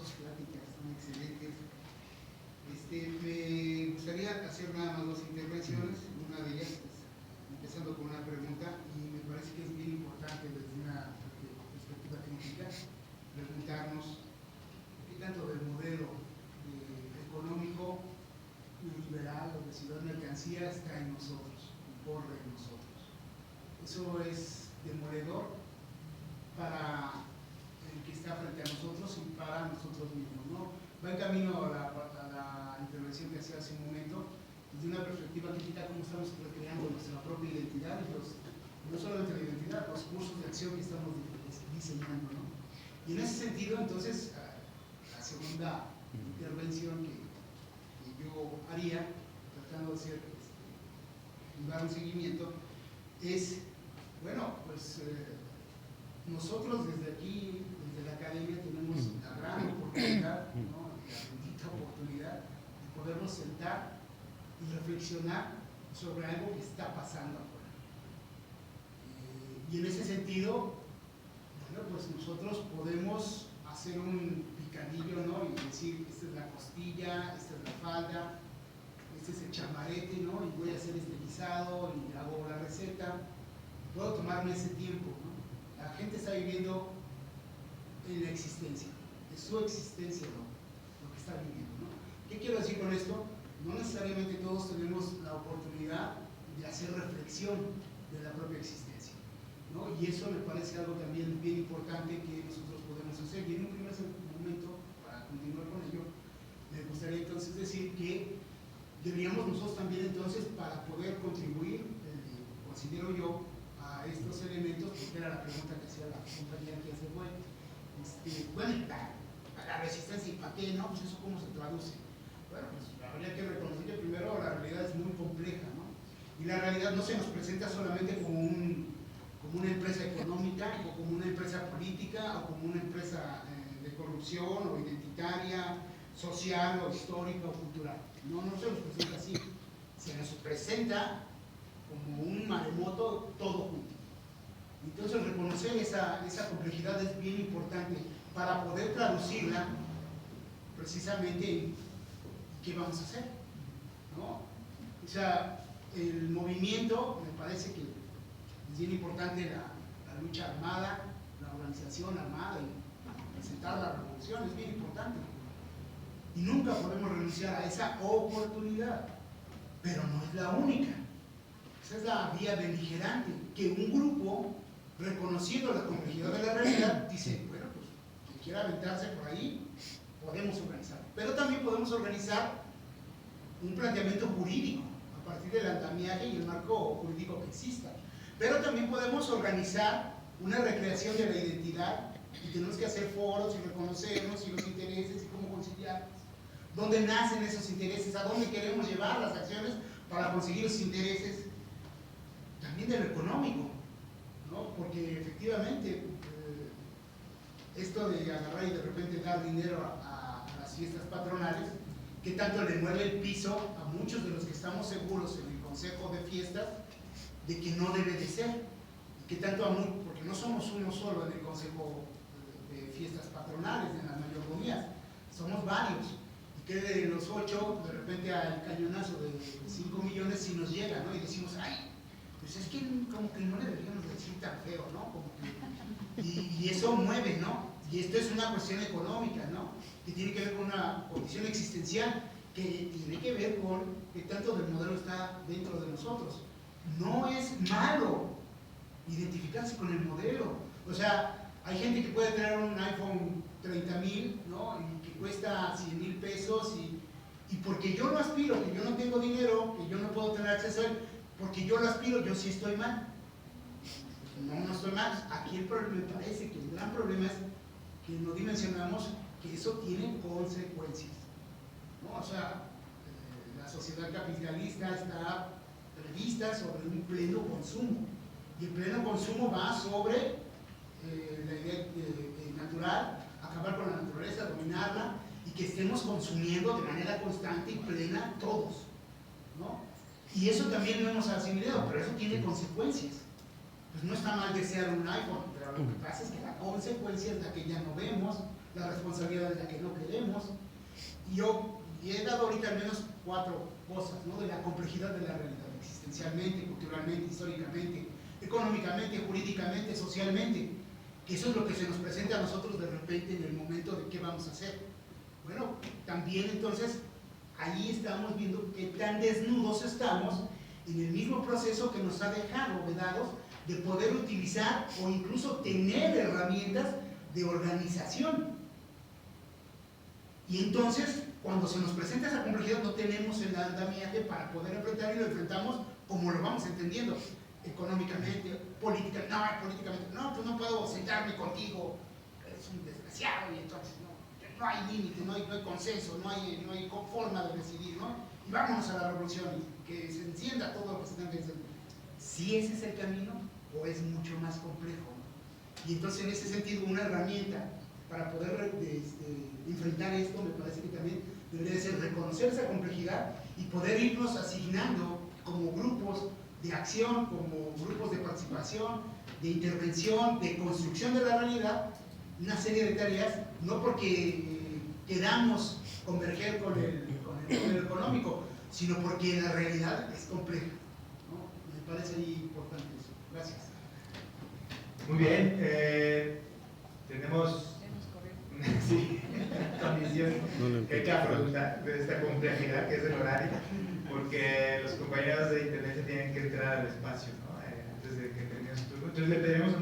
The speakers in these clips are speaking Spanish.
sus pláticas, son excelentes. Me gustaría hacer nada más dos intervenciones, una de ellas pues, empezando con una pregunta, y me parece que es bien importante desde una perspectiva crítica preguntarnos qué tanto del modelo económico liberal o de ciudad mercancía está en nosotros, corre en nosotros. Eso es demoledor para el que está frente a nosotros y para nosotros mismos, ¿no? Va en camino a la intervención que hacía hace un momento, desde una perspectiva crítica, cómo estamos recreando nuestra propia identidad y no solamente la identidad, los cursos de acción que estamos diseñando, ¿no? Y en ese sentido, entonces, la segunda intervención que yo haría, tratando de hacer, dar un seguimiento, es, bueno, pues nosotros desde aquí, desde la academia, tenemos la gran oportunidad, ¿no? La bendita oportunidad de podernos sentar y reflexionar sobre algo que está pasando afuera. Y en ese sentido, bueno, pues nosotros podemos hacer un picadillo, ¿no? Y decir, esta es la costilla, esta es la falda, este es el chamarete, ¿no? Y voy a hacer este guisado y hago la receta. Puedo tomarme ese tiempo, ¿no? La gente está viviendo en la existencia, es su existencia, ¿no? Lo que está viviendo, ¿no? ¿Qué quiero decir con esto? No necesariamente todos tenemos la oportunidad de hacer reflexión de la propia existencia, ¿no? Y eso me parece algo también bien importante que nosotros podemos hacer. Y en un primer momento, para continuar con ello, me gustaría entonces decir que deberíamos nosotros también entonces, para poder contribuir, considero yo, a estos elementos, porque era la pregunta que hacía la compañera que hace fue, bueno, la resistencia y para qué, ¿no? Pues eso cómo se traduce. Bueno, pues habría que reconocer que primero la realidad es muy compleja, ¿no? Y la realidad no se nos presenta solamente como una empresa económica, o como una empresa política, o como una empresa de corrupción, o identitaria, social, o histórica, o cultural. No se nos presenta así. Se nos presenta como un maremoto todo junto. Entonces reconocer esa complejidad es bien importante para poder traducirla precisamente en qué vamos a hacer, ¿no? O sea, el movimiento, me parece que es bien importante la lucha armada, la organización armada y presentar la revolución, es bien importante. Y nunca podemos renunciar a esa oportunidad, pero no es la única. Esa es la vía beligerante, que un grupo, reconociendo la complejidad de la realidad, dice, bueno, pues, quien quiera aventarse por ahí, podemos organizar. Pero también podemos organizar un planteamiento jurídico, a partir del andamiaje y el marco jurídico que exista. Pero también podemos organizar una recreación de la identidad, y tenemos que hacer foros y reconocernos y los intereses y cómo conciliarlos. ¿Dónde nacen esos intereses? ¿A dónde queremos llevar las acciones para conseguir esos intereses? También de lo económico, ¿no? Porque efectivamente esto de agarrar y de repente dar dinero a las fiestas patronales, que tanto le mueve el piso a muchos de los que estamos seguros en el consejo de fiestas de que no debe de ser, y que tanto porque no somos uno solo en el consejo de fiestas patronales, en las mayordomías, somos varios. Que de los 8, de repente al cañonazo de 5 millones sí nos llega, ¿no? Y decimos, ay, pues es que como que no le deberíamos decir tan feo, ¿no? Como que, y eso mueve, ¿no? Y esto es una cuestión económica, ¿no? Que tiene que ver con una condición existencial, que tiene que ver con qué tanto del modelo está dentro de nosotros. No es malo identificarse con el modelo. O sea, hay gente que puede tener un iPhone 30,000, ¿no? Y que cuesta 100,000 pesos y porque yo lo aspiro, que yo no tengo dinero, que yo no puedo tener acceso a él, porque yo lo aspiro, yo sí estoy mal. No estoy mal. Aquí el problema, me parece que el gran problema es que no dimensionamos que eso tiene consecuencias, ¿no? O sea, la sociedad capitalista está prevista sobre un pleno consumo, y el pleno consumo va sobre la idea natural, acabar con la naturaleza, dominarla, y que estemos consumiendo de manera constante y plena todos, ¿no? Y eso también lo hemos asimilado, pero eso tiene consecuencias. Pues no está mal desear un iPhone, pero lo que pasa es que la consecuencia es la que ya no vemos, la responsabilidad es la que no queremos. Y yo he dado ahorita al menos 4 cosas, ¿no? De la complejidad de la realidad, existencialmente, culturalmente, históricamente, económicamente, jurídicamente, socialmente, que eso es lo que se nos presenta a nosotros de repente en el momento de qué vamos a hacer. Bueno, también entonces ahí estamos viendo qué tan desnudos estamos en el mismo proceso que nos ha dejado vedados de poder utilizar o incluso tener herramientas de organización. Y entonces, cuando se nos presenta esa complejidad, no tenemos el andamiaje para poder enfrentar, y lo enfrentamos como lo vamos entendiendo, económicamente, políticamente. No, pues no puedo sentarme contigo, eres un desgraciado, y entonces no hay límite, no hay consenso, no hay forma de decidir, ¿no? Y vámonos a la revolución, y que se encienda todo lo que se tenga que encender. ¿Si ese es el camino o es mucho más complejo? Y entonces, en ese sentido, una herramienta para poder enfrentar esto, me parece que también debería ser reconocer esa complejidad y poder irnos asignando como grupos de acción, como grupos de participación, de intervención, de construcción de la realidad, una serie de tareas, no porque queramos converger con el modelo económico, sino porque la realidad es compleja, ¿no? Me parece importante eso. Gracias. Muy bien, tenemos sí, condición que hay que afrontar de esta complejidad que es el horario, porque los compañeros de Intendencia tienen que entrar al espacio, ¿no? Antes de que termine su turno. Entonces le pedimos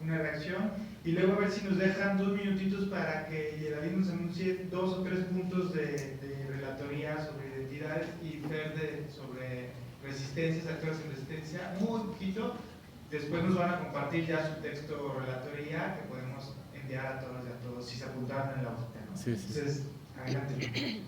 una reacción y luego a ver si nos dejan 2 minutitos para que Yeraví nos anuncie 2 o 3 puntos de relatoría sobre identidades y Fer sobre resistencias, actores en resistencia, muy poquito. Después nos van a compartir ya su texto relatoría que podemos enviar a todos y a todos si se apuntaron en la hojita, ¿no? Sí, sí. Entonces, adelante.